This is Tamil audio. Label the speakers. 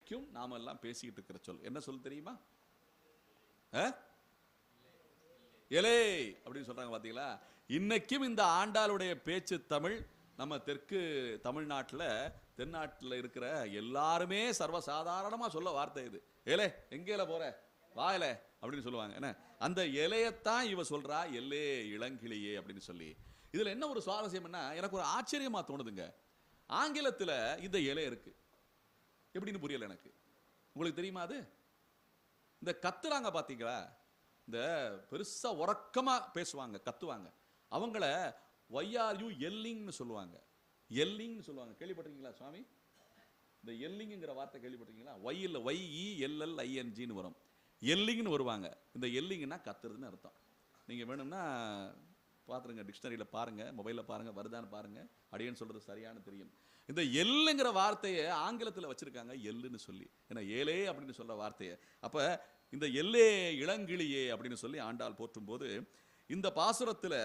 Speaker 1: இன்னைக்கும் நாம எல்லாம் பேசிக்கிட்டு இருக்கிற சொல் என்ன சொல் தெரியுமா? எலே அப்படின்னு சொல்றாங்க பாத்தீங்களா? இன்னைக்கும் இந்த ஆண்டாளுடைய பேச்சு தமிழ் நம்ம தெற்கு தமிழ்நாட்டில் தென்னாட்டில் இருக்கிற எல்லாருமே சர்வசாதாரணமா சொல்ல வார்த்தை இது. ஏலே எங்கேல போற வாயில அப்படின்னு சொல்லுவாங்க. என்ன அந்த இலையத்தான் இவ சொல்றா எல்லே இளங்கிளியே அப்படின்னு சொல்லி. இதுல என்ன ஒரு சுவாரஸ்யம்னா எனக்கு ஒரு ஆச்சரியமா தோணுதுங்க. ஆங்கிலத்தில் இந்த இலை இருக்கு எப்படின்னு புரியல எனக்கு. உங்களுக்கு தெரியுமா? அது இந்த கத்துறாங்க பாத்தீங்களா, இந்த பெருசா உறக்கமா பேசுவாங்க கத்துவாங்க, அவங்கள ஒய்ஆர்யூ எல்லிங்னு சொல்லுவாங்க. எல்லிங்னு சொல்லுவாங்க. கேள்விப்பட்டிருக்கீங்களா சுவாமி? இந்த எல்லிங்கிற வார்த்தை கேள்விப்பட்டிருக்கீங்களா? ஒய் இல்லை YELLINGன்னு வரும். எல்லிங்னு வருவாங்க. இந்த எல்லிங்னா கத்துறதுன்னு அர்த்தம். நீங்க வேணும்னா பார்த்துருங்க, டிக்ஷனரியில் பாருங்க, மொபைலில் பாருங்க, வருதான்னு பாருங்க. அடியேன்னு சொல்றது சரியான தெரியும். இந்த எல்லுங்கிற வார்த்தையை ஆங்கிலத்தில் வச்சிருக்காங்க எல்லுன்னு சொல்லி. ஏன்னா ஏலே அப்படின்னு சொல்ற வார்த்தையை. அப்ப இந்த எல்லே இளங்கிளியே அப்படின்னு சொல்லி ஆண்டாள் போற்றும் போது இந்த பாசுரத்தில்